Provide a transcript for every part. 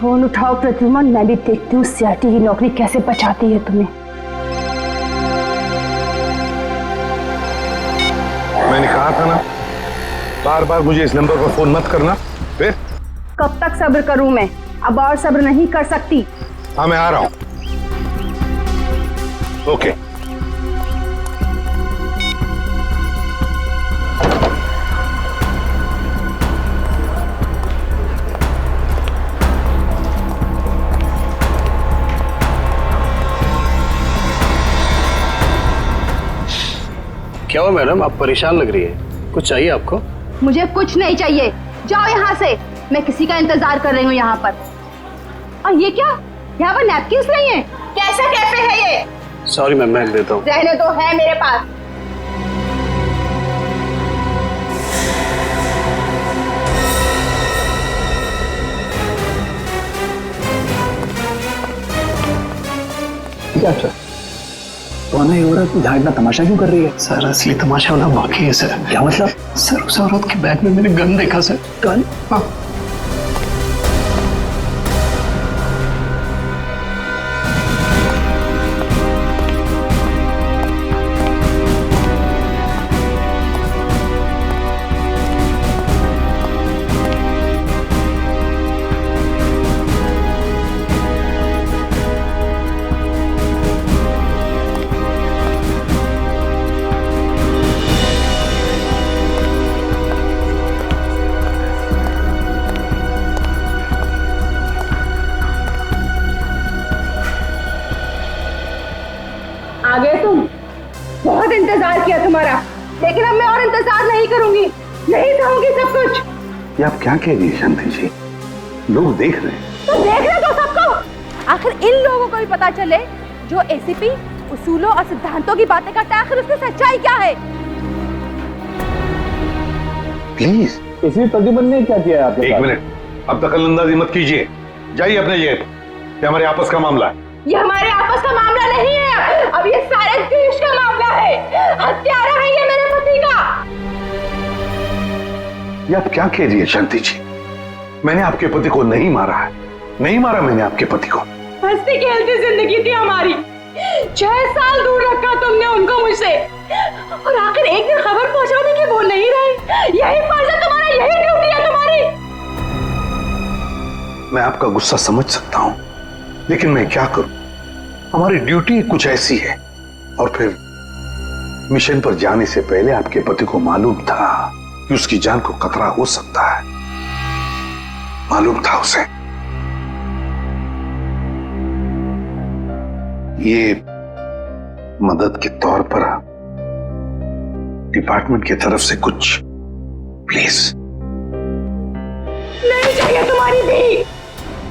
Phone उठाओ प्रद्युमन, मैं भी देखती हूँ सीआरटी की नौकरी कैसे बचाती है तुम्हें। मैंने कहा था ना, बार बार मुझे इस नंबर पर फोन मत करना। फिर कब तक सब्र करूं मैं? अब और सब्र नहीं कर सकती। हाँ, मैं आ रहा हूं। ओके। क्या हुआ मैडम, आप परेशान लग रही है? कुछ चाहिए आपको? मुझे कुछ नहीं चाहिए, जाओ यहाँ से। मैं किसी का इंतजार कर रही हूँ यहाँ पर। और ये क्या, यहाँ पर नैपकिन्स नहीं है? कैसा कैफे है ये? सॉरी मैम, मैं देता हूँ। रहने दो, है मेरे पास। क्या अच्छा कौन है ये औरत? यहाँ इतना तमाशा क्यों कर रही है? सर असली तमाशा होना बाकी है सर। क्या मतलब? सर उस औरत के बैग में मैंने गन देखा सर। गन? हाँ। आ गए तुम? बहुत इंतजार किया तुम्हारा, लेकिन अब मैं और इंतजार नहीं करूंगी, नहीं सहूंगी सब कुछ। ये आप क्या कह रही है शांति जी? लोग देख रहे हैं। तो देखने दो सबको। आखिर इन लोगों को भी पता चले जो एसीपी उसूलों और सिद्धांतों की बातें करता है, आखिर उसकी सच्चाई क्या है। प्लीज। इसी प्रद्युमन ने क्या किया आपके? एक मिनट, अब दखलंदाजी मत कीजिए, जाइए अपने जगह पे। ये हमारे आपस का मामला है। ये हमारे आपस का मामला नहीं है, अब ये सारे देश का मामला है। हत्यारा है ये मेरे पति का। ये आप क्या कह रही है शांति जी? मैंने आपके पति को नहीं मारा है, नहीं मारा मैंने आपके पति को। हंसती खेलती जिंदगी थी हमारी, 6 साल दूर रखा तुमने उनको मुझसे, और आखिर एक दिन खबर पहुंचाने की वो नहीं रहे। यही फर्ज है तुम्हारा, यही ड्यूटी है तुम्हारी। मैं आपका गुस्सा समझ सकता हूं, लेकिन मैं क्या करूं? हमारी ड्यूटी कुछ ऐसी है। और फिर मिशन पर जाने से पहले आपके पति को मालूम था कि उसकी जान को खतरा हो सकता है, मालूम था उसे। ये मदद के तौर पर डिपार्टमेंट की तरफ से कुछ प्लीज। नहीं चाहिए तुम्हारी भी,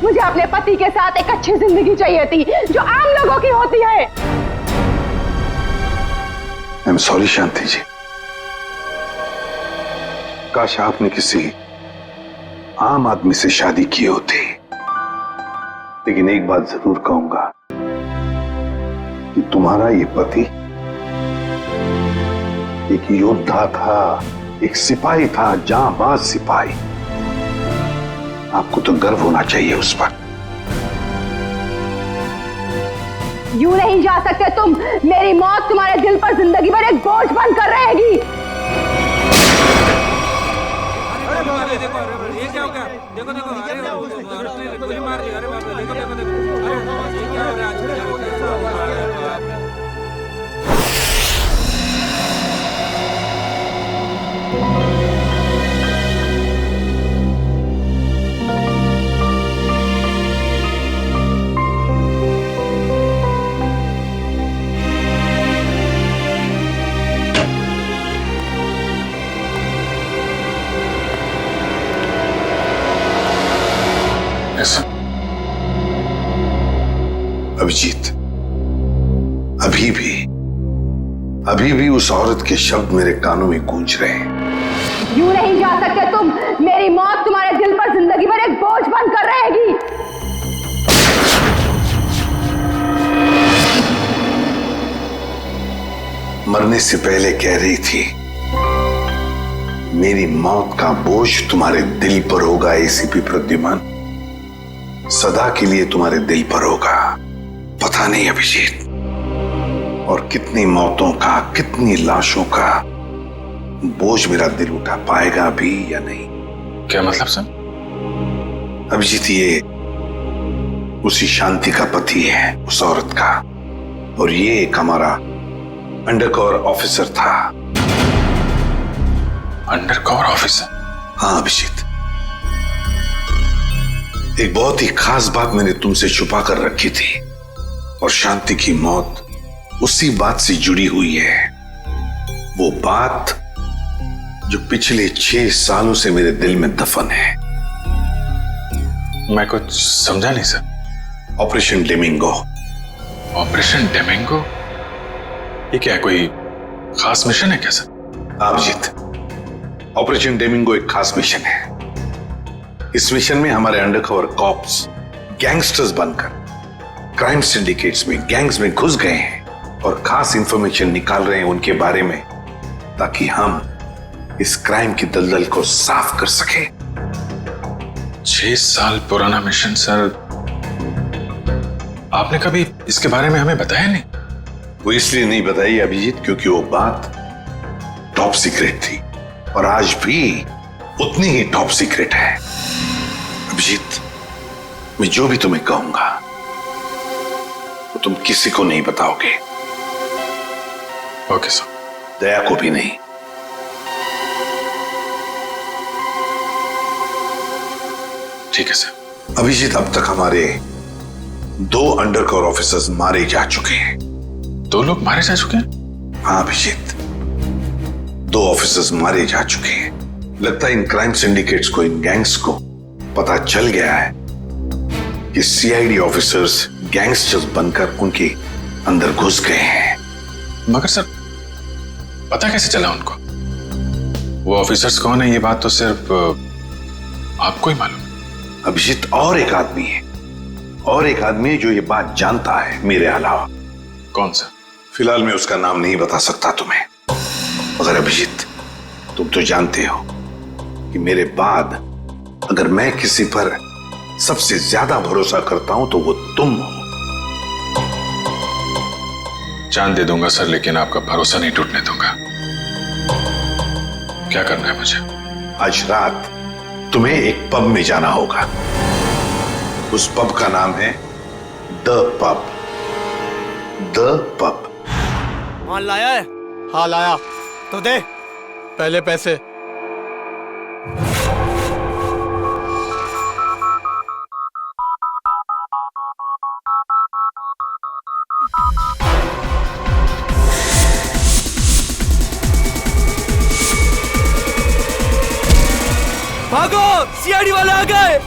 मुझे अपने पति के साथ एक अच्छी जिंदगी चाहिए थी जो आम लोगों की होती है। आई एम सॉरी शांति जी, काश आपने किसी आम आदमी से शादी की होती। लेकिन एक बात जरूर कहूंगा कि तुम्हारा ये पति एक योद्धा था, एक सिपाही था, जांबाज सिपाही। आपको तो गर्व होना चाहिए उस पर। यूं नहीं जा सकते तुम, मेरी मौत तुम्हारे दिल पर जिंदगी भर एक बोझ बनकर रहेगी। देखो ये क्या हो गया? देखो देखो, अरे गोली मार दी। अरे बाप रे, देखो देखो देखो, अरे ये क्या हो रहा है? अभिजीत, अभी भी उस औरत के शब्द मेरे कानों में गूंज रहे हैं। यूं नहीं जा सकते तुम, मेरी मौत तुम्हारे दिल पर जिंदगी भर एक बोझ बनकर रहेगी। मरने से पहले कह रही थी, मेरी मौत का बोझ तुम्हारे दिल पर होगा एसीपी प्रद्युमन। सदा के लिए तुम्हारे दिल पर होगा। पता नहीं अभिजीत, और कितनी मौतों का, कितनी लाशों का बोझ मेरा दिल उठा पाएगा भी या नहीं। क्या मतलब सर? अभिजीत, ये उसी शांति का पति है, उस औरत का, और ये एक हमारा अंडरकवर ऑफिसर था। Undercover officer? हाँ अभिजीत, एक बहुत ही खास बात मैंने तुमसे छुपा कर रखी थी, और शांति की मौत उसी बात से जुड़ी हुई है। वो बात जो पिछले 6 सालों से मेरे दिल में दफन है। मैं कुछ समझा नहीं सर। ऑपरेशन डेमिंगो। ऑपरेशन डेमिंगो? ये क्या, कोई खास मिशन है क्या सर? अभिजीत, ऑपरेशन डेमिंगो एक खास मिशन है। इस मिशन में हमारे अंडरकवर कॉप्स गैंगस्टर्स बनकर क्राइम सिंडिकेट्स में, गैंग्स में घुस गए हैं और खास इंफॉर्मेशन निकाल रहे हैं उनके बारे में, ताकि हम इस क्राइम की दलदल को साफ कर सके। 6 साल पुराना मिशन सर। आपने कभी इसके बारे में हमें बताया नहीं? वो इसलिए नहीं बताई अभिजीत, क्योंकि वो बात टॉप सीक्रेट थी, और आज भी उतनी ही टॉप सीक्रेट है। अभिजीत, मैं जो भी तुम्हें कहूंगा वो तुम किसी को नहीं बताओगे। Okay sir. दया को भी नहीं। ठीक है सर। अभिजीत, अब तक हमारे 2 अंडरकवर ऑफिसर्स मारे जा चुके हैं। 2 लोग मारे जा चुके हैं? हाँ अभिजीत, 2 ऑफिसर्स मारे जा चुके हैं। लगता है इन क्राइम सिंडिकेट्स को, इन गैंग्स को पता चल गया है कि सीआईडी ऑफिसर्स गैंगस्टर्स बनकर उनके अंदर घुस गए हैं। मगर सर, पता कैसे चला उनको? वो ऑफिसर्स कौन है, ये बात तो सिर्फ आपको ही मालूम है। अभिजीत, और एक आदमी है, और एक आदमी है जो ये बात जानता है मेरे अलावा। कौन सा? फिलहाल मैं उसका नाम नहीं बता सकता तुम्हें, मगर अभिजीत, तुम तो जानते हो कि मेरे बाद अगर मैं किसी पर सबसे ज्यादा भरोसा करता हूं तो वो तुम हो। जान दे दूंगा सर, लेकिन आपका भरोसा नहीं टूटने दूंगा। क्या करना है मुझे? आज रात तुम्हें एक पब में जाना होगा। उस पब का नाम है द पब। The pub. माल लाया है? हाँ लाया। तो दे पहले पैसे। भागो, सीआईडी वाले आ गए।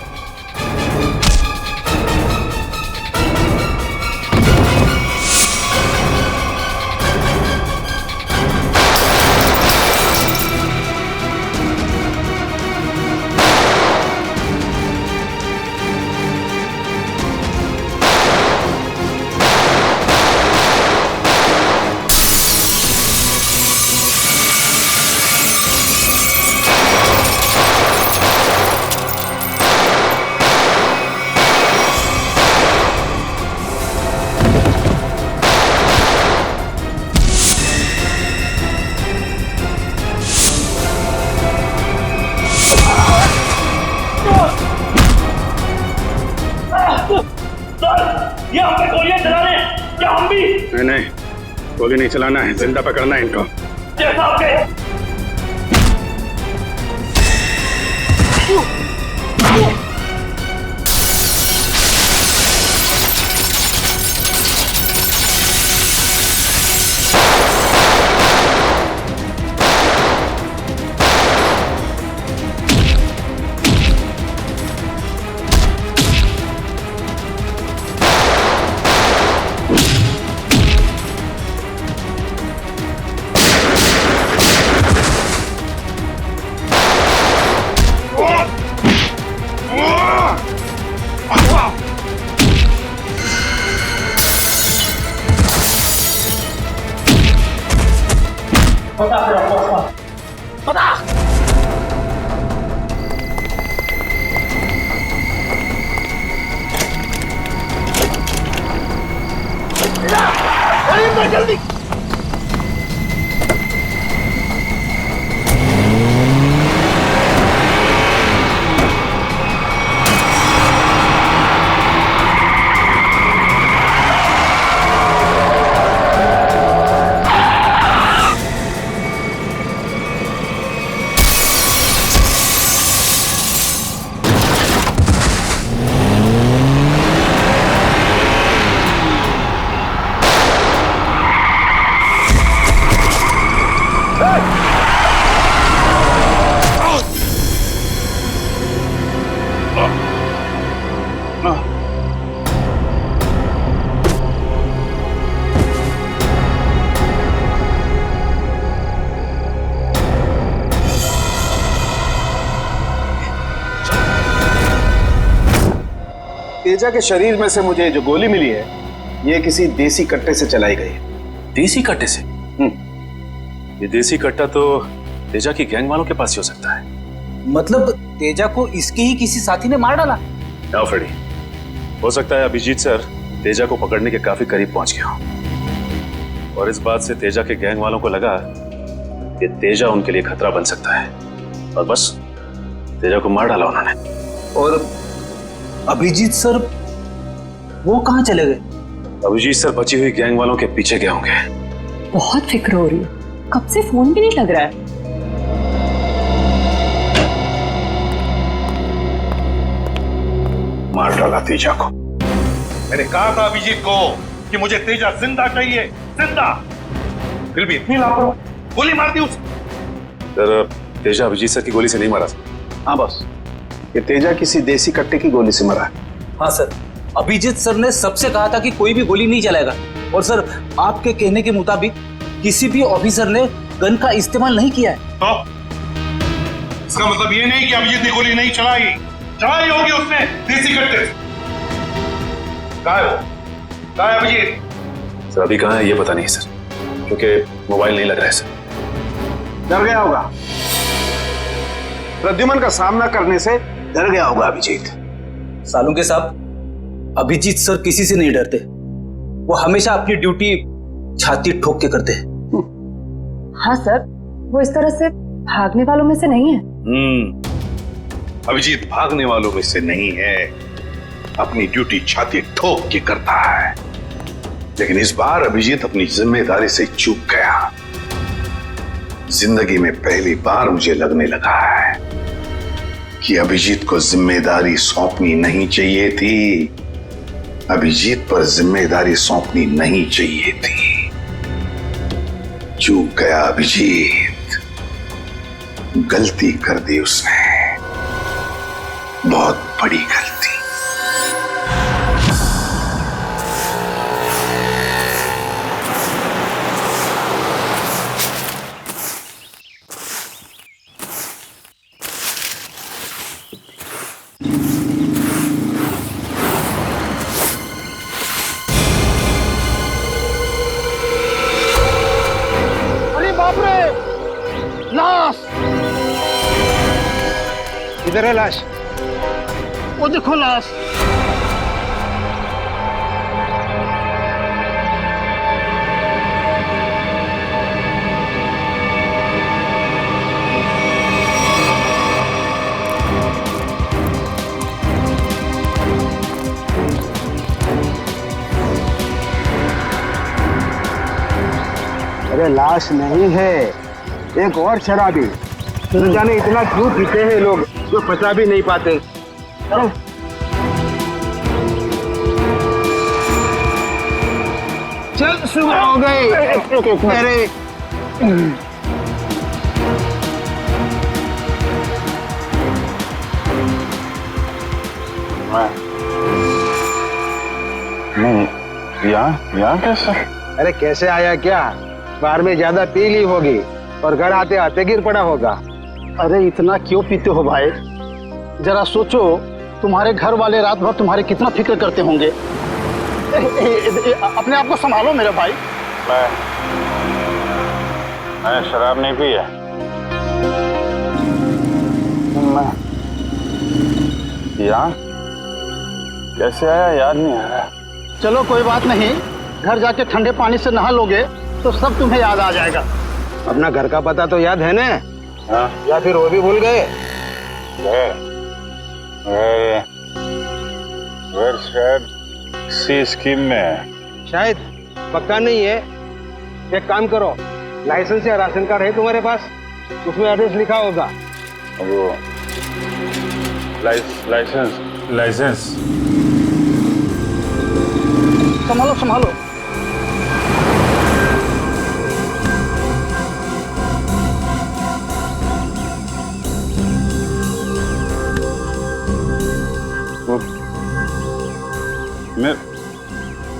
ये हम पे गोलियां चला रहे हैं, क्या हम भी? नहीं, गोली नहीं चलाना है, जिंदा पकड़ना है इनको। जैसा आपके कर जल्दी। तेजा के शरीर में से मुझे जो गोली मिली है, ये किसी देसी कट्टे से चलाई गई है। देसी कट्टे से? ये देसी कट्टा तो तेजा की गैंग वालों के पास ही हो सकता है। मतलब तेजा को इसके ही किसी साथी ने मार डाला? ना फ्रेडी, हो सकता है अभिजीत सर तेजा को पकड़ने के काफी करीब पहुंच गया हो और इस बात से तेजा के गैंग वालों को लगा कि तेजा उनके लिए खतरा बन सकता है और बस तेजा को मार डाला उन्होंने। और अभिजीत सर वो कहाँ चले गए? अभिजीत सर बची हुई गैंग वालों के पीछे गए होंगे। बहुत फिक्र हो रही है, कब से फोन भी नहीं लग रहा है। मार डाला तेजा को। मैंने कहा था अभिजीत को कि मुझे तेजा जिंदा चाहिए, जिंदा। फिर भी इतनी लापरवाही, गोली मार दी उसे। सर तेजा अभिजीत सर की गोली से नहीं मारा। हाँ बॉस, ये तेजा किसी देसी कट्टे की गोली से मरा है। हाँ सर, अभिजीत सर ने सबसे कहा था कि कोई भी गोली नहीं चलाएगा और सर आपके कहने के मुताबिक किसी भी ऑफिसर ने गन का इस्तेमाल नहीं किया है। तो इसका मतलब ये नहीं कि अभिजीत ने गोली नहीं चलाई, चलाई होगी उसने देसी कट्टे से। कहाँ है वो? कहाँ है अभिजीत? सर अभी कहाँ है ये पता नहीं सर, क्योंकि मोबाइल नहीं लग रहा है सर। डर गया होगा, प्रद्युमन का सामना करने से डर गया होगा अभिजीत। सालुंके साहब, अभिजीत सर किसी से नहीं डरते, वो हमेशा अपनी ड्यूटी छाती ठोक के करते हैं। हाँ सर, वो इस तरह से भागने वालों में से नहीं है। अभिजीत भागने वालों में से नहीं है, अपनी ड्यूटी छाती ठोक के करता है। लेकिन इस बार अभिजीत अपनी जिम्मेदारी से चूक गया। जिंदगी में पहली बार मुझे लगने लगा है कि अभिजीत को जिम्मेदारी सौंपनी नहीं चाहिए थी। अभिजीत पर जिम्मेदारी सौंपनी नहीं चाहिए थी। चूक गया अभिजीत, गलती कर दी उसने, बहुत बड़ी गलती। इधर है लाश, वो देखो लाश। अरे लाश नहीं है, एक और शराबी। न जाने इतना क्यों पीते हैं लोग जो पचा भी नहीं पाते। चल सुबह हो गई। अरे नहीं, यहाँ कैसे? अरे कैसे आया क्या? बाहर में ज्यादा पी ली होगी और घर आते आते गिर पड़ा होगा। अरे इतना क्यों पीते हो भाई? जरा सोचो, तुम्हारे घर वाले रात भर तुम्हारे कितना फिक्र करते होंगे। अपने आप को संभालो मेरे भाई। मैं शराब नहीं पी है। यहाँ कैसे आया याद नहीं आ रहा। चलो कोई बात नहीं, घर जाके ठंडे पानी से नहा लोगे तो सब तुम्हें याद आ जाएगा। अपना घर का पता तो याद है ना? हाँ। या फिर वो भी भूल गए? घर शायद सी स्कीम में है। शायद, पक्का नहीं है। एक काम करो, लाइसेंस या राशन कार्ड है तुम्हारे पास? उसमें एड्रेस लिखा होगा। वो लाइसेंस संभालो संभालो।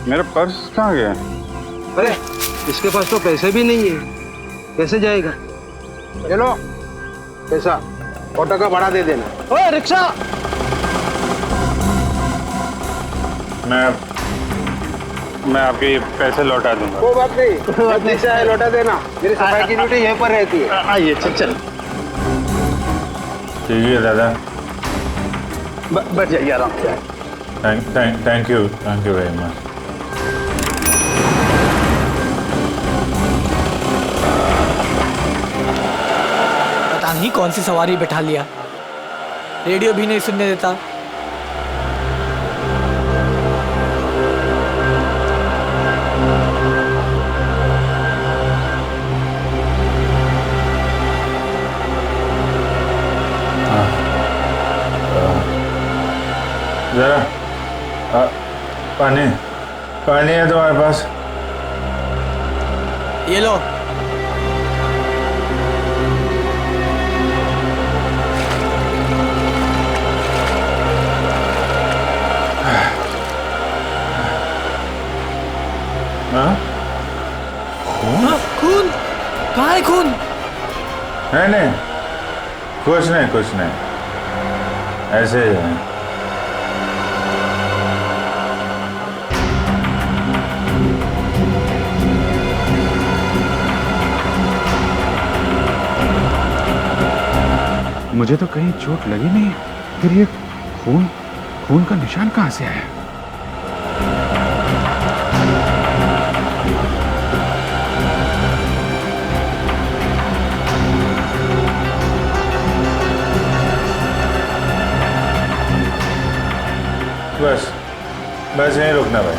मेरा पर्स कहाँ गया? अरे इसके पास तो पैसे भी नहीं है, कैसे जाएगा? चलो पैसा, ऑटो का भाड़ा दे देना। ओए रिक्शा! मैं आपके पैसे लौटा दूंगा। कोई बात नहीं, रिक्शा है, लौटा देना। मेरी सफाई की ड्यूटी यहीं पर रहती है। आइए, चल। ठीक है दादा, बैठ जाइए आराम से। Thank you very much. पता नहीं कौन सी सवारी बैठा लिया, रेडियो भी नहीं सुनने देता। जरा पानी है तुम्हारे पास? ये लो। खून? कहाँ है खून? नहीं, कुछ नहीं, ऐसे ही है। मुझे तो कहीं चोट लगी नहीं, फिर ये खून का निशान कहाँ से आया? बस यहीं रुकना भाई।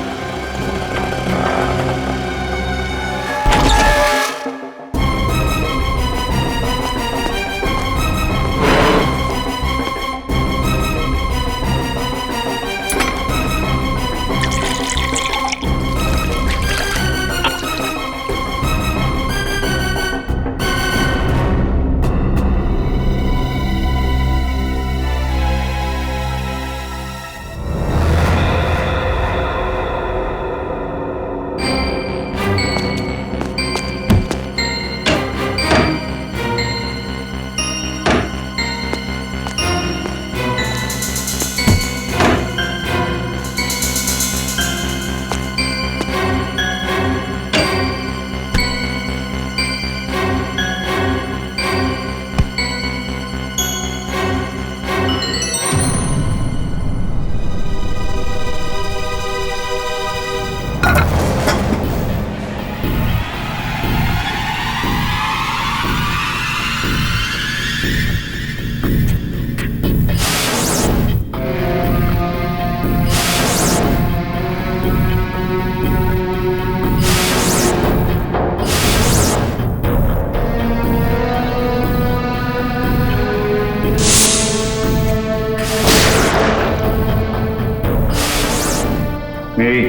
मेरी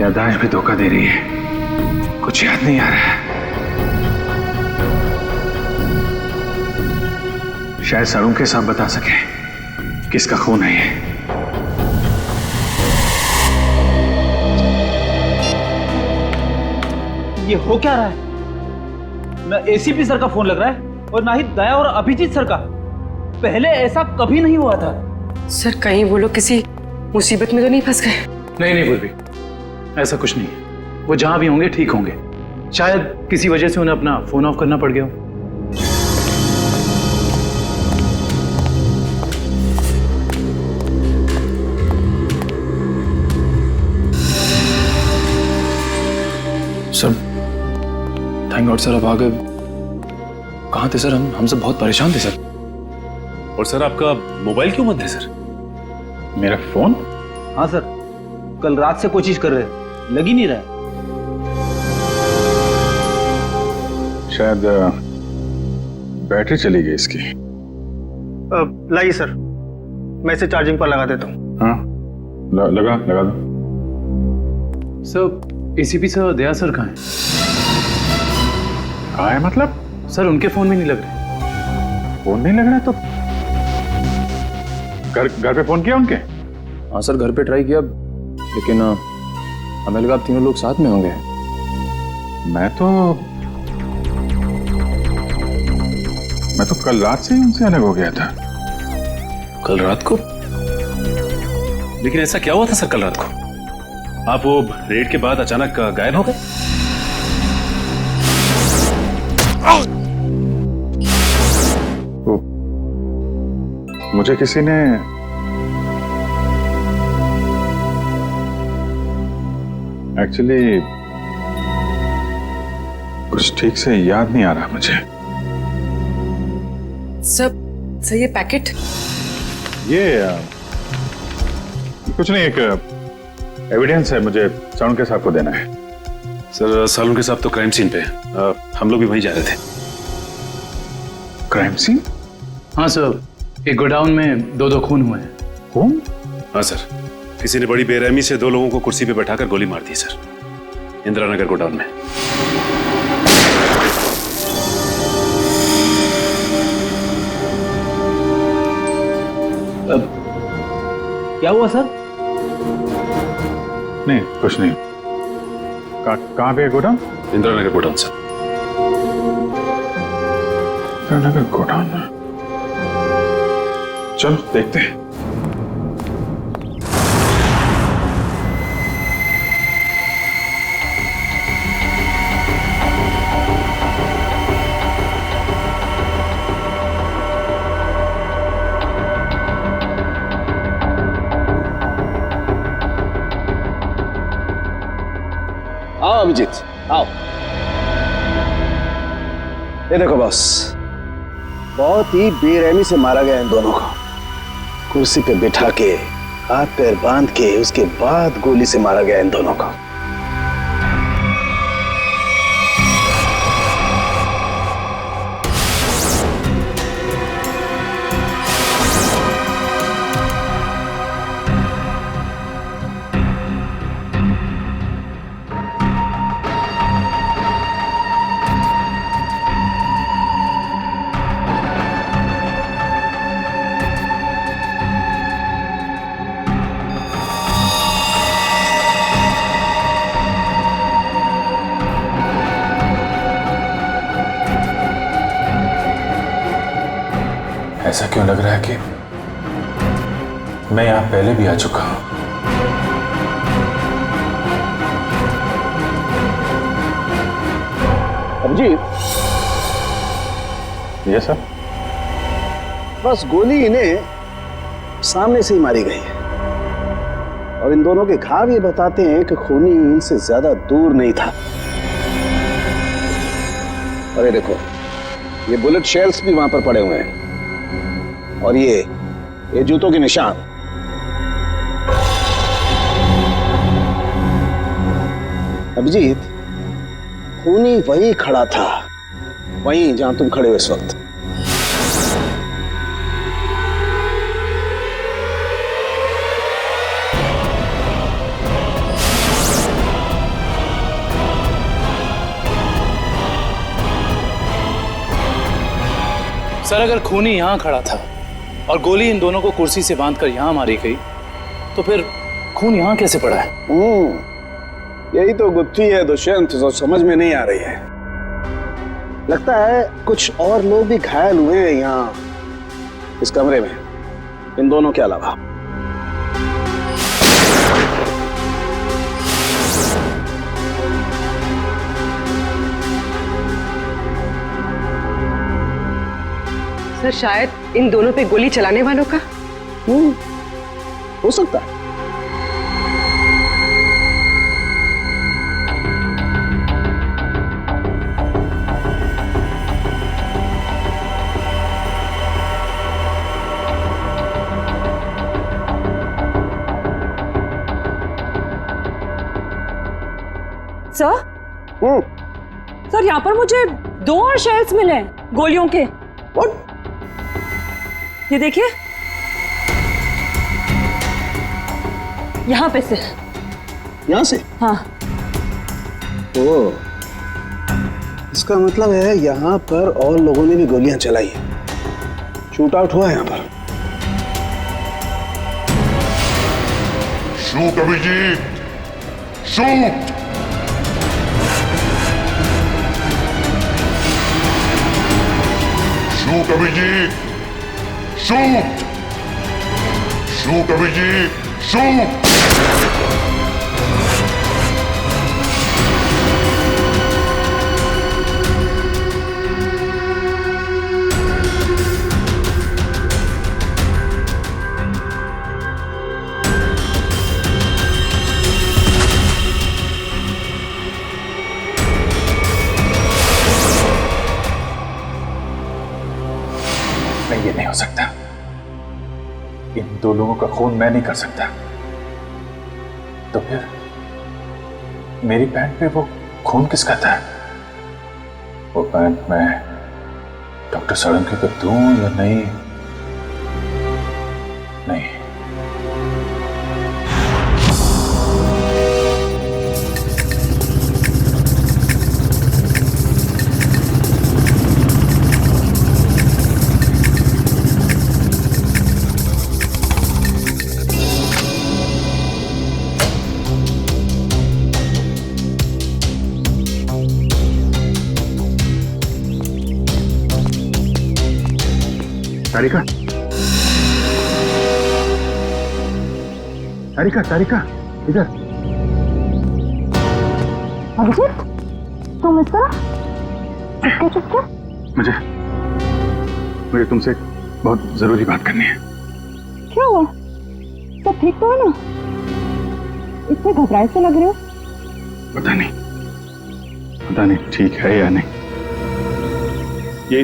याददाश्त भी धोखा दे रही है, कुछ याद नहीं आ रहा है। शायद सरों के साथ बता सके किसका खून है ये। ये हो क्या रहा है? ना एसीपी सर का फोन लग रहा है और ना ही दया और अभिजीत सर का। पहले ऐसा कभी नहीं हुआ था। सर कहीं वो लोग किसी मुसीबत में तो नहीं फंस गए? नहीं पूर्वी, ऐसा कुछ नहीं है। वो जहां भी होंगे ठीक होंगे। शायद किसी वजह से उन्हें अपना फोन ऑफ करना पड़ गया हो। सर थैंक गॉड सर, अब आ गए। कहाँ थे सर? हम सब बहुत परेशान थे सर। और सर आपका मोबाइल क्यों बंद है सर? मेरा फोन? हाँ सर, कल रात से कोशिश कर रहे हैं, लग ही नहीं रहा है। शायद बैटरी चली गई इसकी। लाइए सर, मैं इसे चार्जिंग पर लगा देता हूँ। हाँ लगा दो। सर एसीपी सर, दया सर कहाँ हैं? कहाँ है मतलब? सर उनके फोन में नहीं लग रहे। फोन नहीं लग रहा है तो घर पे फोन किया उनके? हाँ सर घर पे ट्राई किया, लेकिन हमें लगा आप तीनों लोग साथ में होंगे। मैं तो कल रात से ही उनसे अलग हो गया था। कल रात को? लेकिन ऐसा क्या हुआ था सर कल रात को? आप वो रेड के बाद अचानक गायब हो गए? मुझे किसी ने एक्चुअली कुछ ठीक से याद नहीं आ रहा मुझे। सर ये पैकेट? ये कुछ नहीं, एक एविडेंस है, मुझे सालुंके साहब को देना है। सर सालुंके साहब तो क्राइम सीन पे हैं। हम लोग भी वहीं जा रहे थे। Crime scene? हाँ सर, एक गोडाउन में दो खून हुए हैं। खून? हाँ सर, किसी ने बड़ी बेरहमी से 2 लोगों को कुर्सी पे बैठाकर गोली मार दी सर, इंदिरा नगर गोडाउन में। क्या हुआ सर? नहीं कुछ नहीं। कहाँ पे है godown? Indira Nagar godown sir. Indira Nagar godown में, चलो देखते हैं। आओ अभिजीत आओ। ये देखो बॉस, बहुत ही बेरहमी से मारा गया इन दोनों को। कुर्सी पे बिठा के हाथ पैर बांध के उसके बाद गोली से मारा गया इन दोनों को। ऐसा क्यों लग रहा है कि मैं यहां पहले भी आ चुका हूं? अभिजीत, ये सर, बस गोली इन्हें सामने से ही मारी गई है और इन दोनों के घाव ये बताते हैं कि खूनी इनसे ज्यादा दूर नहीं था। अरे देखो, ये बुलेट शेल्स भी वहां पर पड़े हुए हैं और ये जूतों के निशान। अभिजीत, खूनी वहीं खड़ा था, वहीं जहां तुम खड़े हो इस वक्त। सर अगर खूनी यहाँ खड़ा था और गोली इन दोनों को कुर्सी से बांधकर यहाँ मारी गई, तो फिर खून यहाँ कैसे पड़ा है? यही तो गुत्थी है दुष्यंत, जो समझ में नहीं आ रही है। लगता है कुछ और लोग भी घायल हुए हैं यहाँ इस कमरे में, इन दोनों के अलावा। सर शायद इन दोनों पे गोली चलाने वालों का। हो सकता है। सर सर, यहाँ पर मुझे 2 और शेल्स मिले हैं गोलियों के। और ये देखिए, यहाँ पे से। यहाँ से? हाँ। ओ, इसका मतलब है यहाँ पर और लोगों ने भी गोलियां चलाई हैं। शूट आउट हुआ है यहाँ पर। Shoot Abhijit, shoot. Shoot Abhijit, shoot. Shoot Abhijit, shoot. नहीं, ये नहीं हो सकता। इन 2 लोगों का खून मैं नहीं कर सकता। तो फिर मेरी पैंट पे वो खून किसका था? वो पैंट मैं डॉक्टर सोलंकी को दूं या नहीं? नहीं। तारिका, तारिका, तारिका, इधर। अभिजीत, तुम इस तरह चुपके चुपके? मुझे तुमसे बहुत जरूरी बात करनी है। क्या हुआ? सब ठीक तो है ना? इतने घबराए से लग रहे हो। पता नहीं ठीक है या नहीं। ये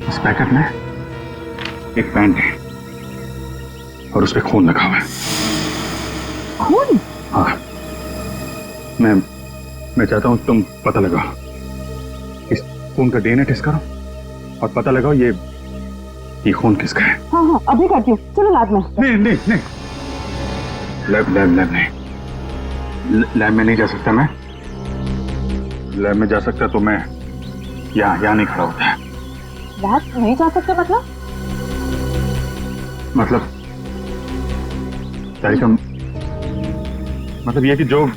इस पैकेट में एक पैंट है और उस पे खून लगा हुआ है। खून? हाँ, मैं चाहता हूं तुम पता लगाओ, इस खून का डीएनए टेस्ट करो और पता लगाओ ये खून किसका है। हाँ हाँ, अभी करती हूँ। चलो लैब में। नहीं, लैब नहीं, लैब में नहीं जा सकता मैं। लैब में जा सकता तो मैं यहाँ नहीं खड़ा होता है। लैब नहीं जा सकते मतलब तारिका, मतलब ये कि जो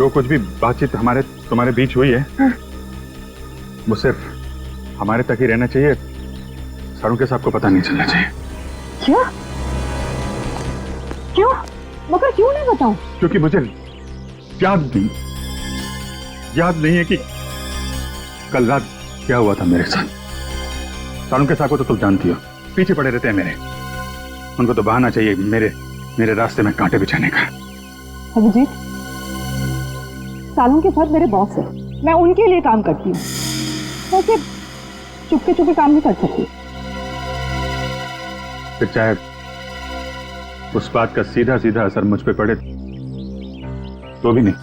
कुछ भी बातचीत तुम्हारे बीच हुई है वो सिर्फ हमारे तक ही रहना चाहिए। सारों के साथ को पता नहीं चलना चाहिए। क्यों? मगर क्यों नहीं बताऊं? क्योंकि मुझे याद नहीं है कि कल रात क्या हुआ था मेरे साथ। सारों के साथ को तो तुम जानती हो, पीछे पड़े रहते हैं मेरे। उनको तो बहाना चाहिए मेरे रास्ते में कांटे बिछाने का। अभिजीत, सालों के साथ मेरे बॉस है, मैं उनके लिए काम करती हूँ। वैसे चुपके चुपके काम नहीं कर सकती। फिर चाहे उस बात का सीधा सीधा असर मुझ पे पड़े तो भी नहीं।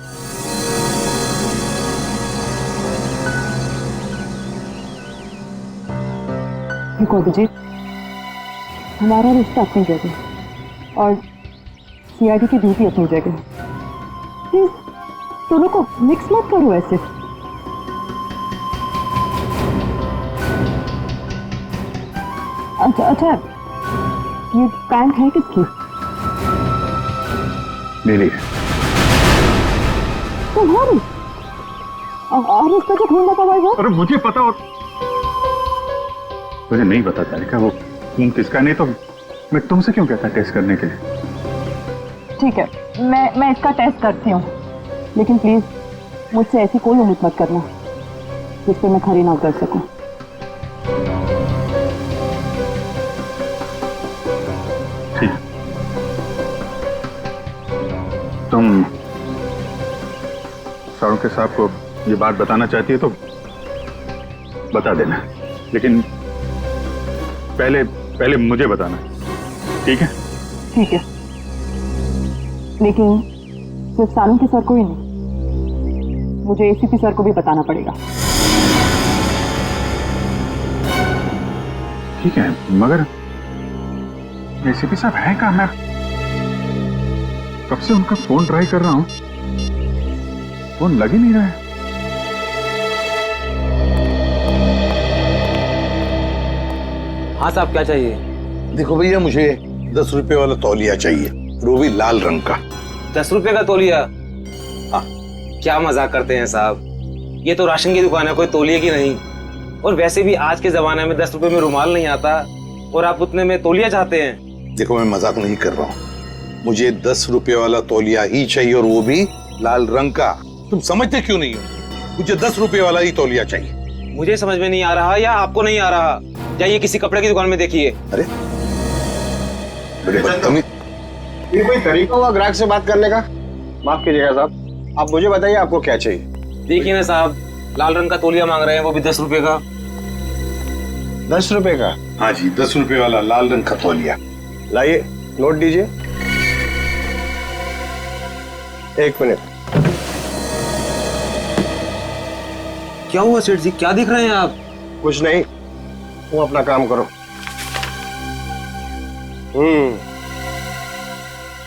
देखो अभिजीत, हमारा रिश्ता अपनी जगह और सीआईडी की ड्यूटी अपनी जगह। प्लीज दोनों को मिक्स मत करो ऐसे। अच्छा, ये पैंट है किसकी? मेरी। तुम्हारी? और इसका जो खून लगा हुआ है? अरे मुझे पता, और मुझे नहीं पता तारिका वो खून किसका। नहीं तो मैं तुमसे क्यों कहता टेस्ट करने के लिए। ठीक है, मैं इसका टेस्ट करती हूँ, लेकिन प्लीज मुझसे ऐसी कोई उम्मीद मत करना जिस पे मैं खरी ना कर सकूं। ठीक, तुम सारों के साहब को ये बात बताना चाहती है तो बता देना, लेकिन पहले मुझे बताना। ठीक है? ठीक है, लेकिन सिर्फ सालुंके सर को ही नहीं, मुझे एसीपी सर को भी बताना पड़ेगा। ठीक है, मगर एसीपी साहब हैं कहाँ? मैं कब से उनका फोन ट्राई कर रहा हूं, फोन लग ही नहीं रहा है। हाँ साहब, क्या चाहिए? देखो भैया, मुझे 10 रुपए वाला तौलिया चाहिए, रोवी लाल रंग का। 10 रुपए का तौलिया? हाँ। क्या मजाक करते हैं साहब, ये तो राशन की दुकान है, कोई तौलिए की नहीं। और वैसे भी आज के जमाने में 10 रुपए में रुमाल नहीं आता, और आप उतने में तौलिया चाहते हैं? देखो, मैं मजाक नहीं कर रहा हूँ, मुझे 10 रुपए वाला तौलिया ही चाहिए, और वो भी लाल रंग का। तुम समझते क्यों नहीं हो? मुझे 10 रुपए वाला ही तौलिया चाहिए। मुझे समझ में नहीं आ रहा या आपको नहीं आ रहा? जाइए किसी कपड़े की दुकान में देखिए। अरे बड़े बदतमीज। ये कोई तरीका हुआ ग्राहक से बात करने का? माफ कीजिएगा साहब, आप मुझे बताइए आपको क्या चाहिए। देखिए ना साहब, लाल रंग का तौलिया मांग रहे हैं, वो भी 10 रुपए का। 10 रुपए का? हाँ जी, 10 रुपए वाला लाल रंग का तौलिया। लाइए, नोट दीजिए। 1 मिनट। क्या हुआ सेठ जी, क्या दिख रहे हैं आप? कुछ नहीं, तुम अपना काम करो।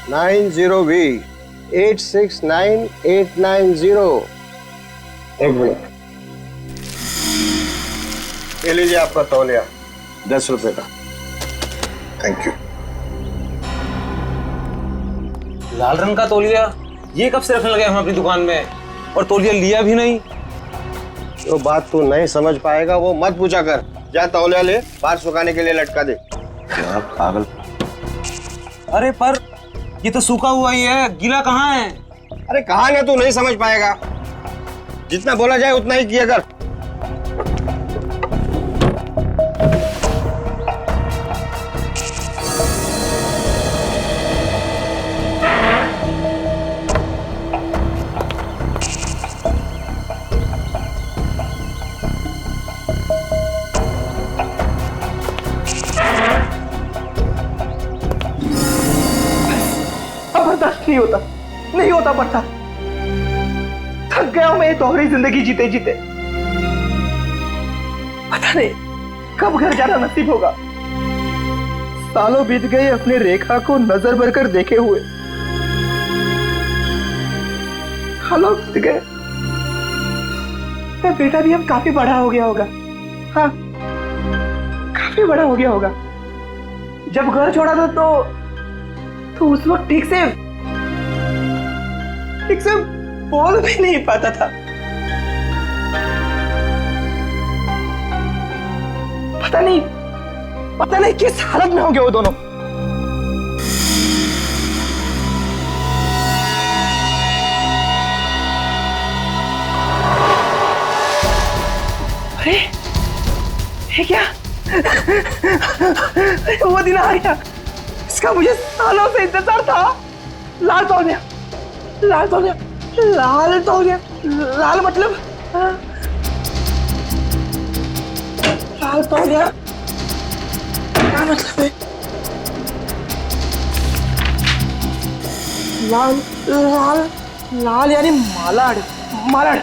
90V 869890। 1 मिनट। ये लीजिए आपका तौलिया, 10 रुपए का। Thank you. लाल रंग का तौलिया? ये कब से रखने लगे हम अपनी दुकान में, और तौलिया लिया भी नहीं? जो बात तू नहीं समझ पाएगा वो मत पूछा कर। जा तौलिया ले, बाहर सुखाने के लिए लटका दे। क्या पागल। अरे पर ये तो सूखा हुआ ही है, गीला कहाँ है? अरे कहाँ ना, तू नहीं समझ पाएगा। जितना बोला जाए उतना ही किया कर। नहीं होता, नहीं होता पड़ता। थक गया हूं मैं ये दोहरी जिंदगी जीते जीते। पता नहीं कब घर जाना नसीब होगा। सालों बीत गए अपने रेखा को नजर भर कर देखे हुए। सालों बीत गए। मेरा बेटा भी अब काफी बड़ा हो गया होगा। हाँ, काफी बड़ा हो गया होगा। जब घर छोड़ा था तो उस वक्त ठीक से बोल भी नहीं पाता था। पता नहीं किस हालत में होंगे वो दोनों। अरे ये क्या? वो दिन आ गया, इसका मुझे सालों से इंतजार था। लाल तौलिया, लाल तौलिया, लाल तौलिया। लाल मतलब लाल तौलिया क्या मतलब है? लाल लाल लाल यानी मालाड, मालाड।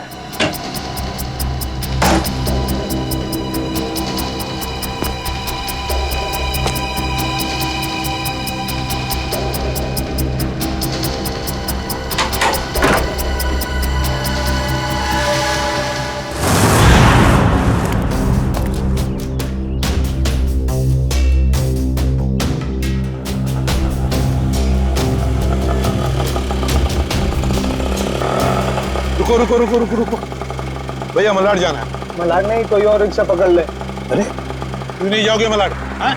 रुको रुको रुको रुको रुको भैया, मलाड जाना है। मलाड नहीं, कोई और रिक्शा पकड़ ले। अरे क्यों नहीं जाओगे मलाड? हाँ?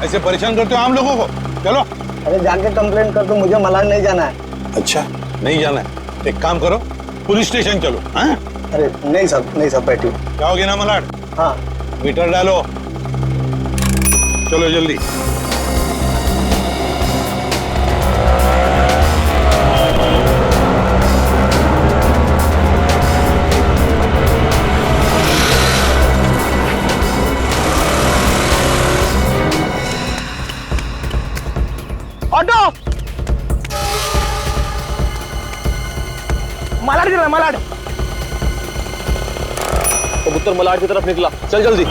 ऐसे परेशान करते हो आम लोगों को। चलो। अरे जाके कंप्लेंट कर दो, मुझे मलाड नहीं जाना है। अच्छा नहीं जाना है, एक काम करो, पुलिस स्टेशन चलो। हाँ? अरे नहीं सब बैठी। जाओगे ना मलाड? हाँ। मीटर डालो, चलो जल्दी। ऑटो, मलाड गिरा मलाड। कबूतर मलाड की तरफ निकला, चल जल्दी।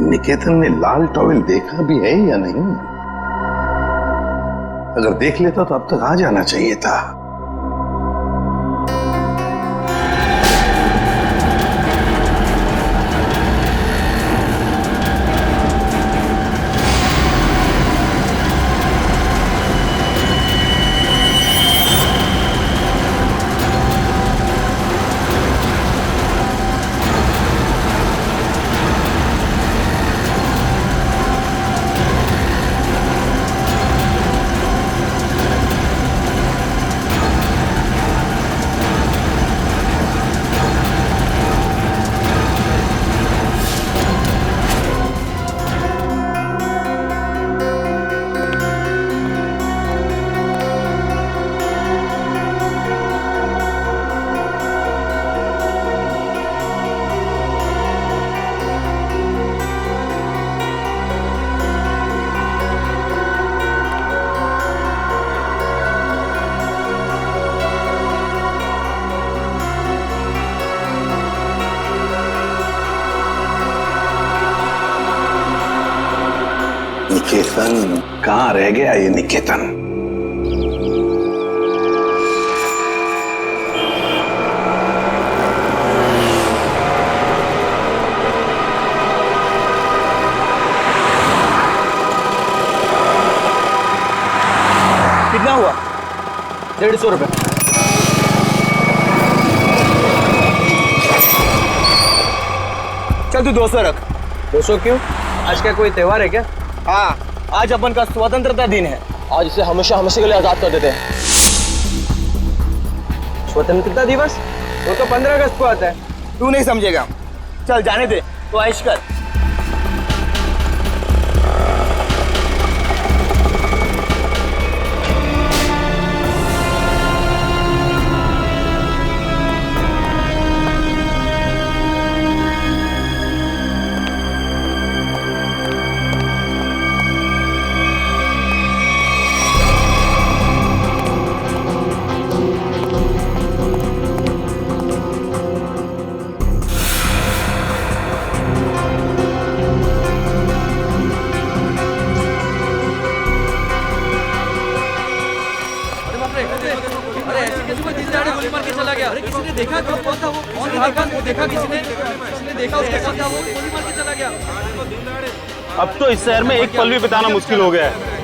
निकेतन ने लाल टॉवेल देखा भी है या नहीं? अगर देख लेता तो अब तक आ जाना चाहिए था। निकेतन कहाँ रह गया ये निकेतन? कितना हुआ? 150 रुपए। चल तू 200 रख। 200 क्यों? आज क्या कोई त्योहार है क्या? हाँ, आज अपन का स्वतंत्रता दिन है। आज इसे हमेशा हमेशा के लिए आजाद कर देते हैं। स्वतंत्रता दिवस वो तो 15 अगस्त को आता है। तू नहीं समझेगा। चल जाने दे, तो ऐश कर। अब तो इस शहर में एक पल भी बिताना मुश्किल हो गया है।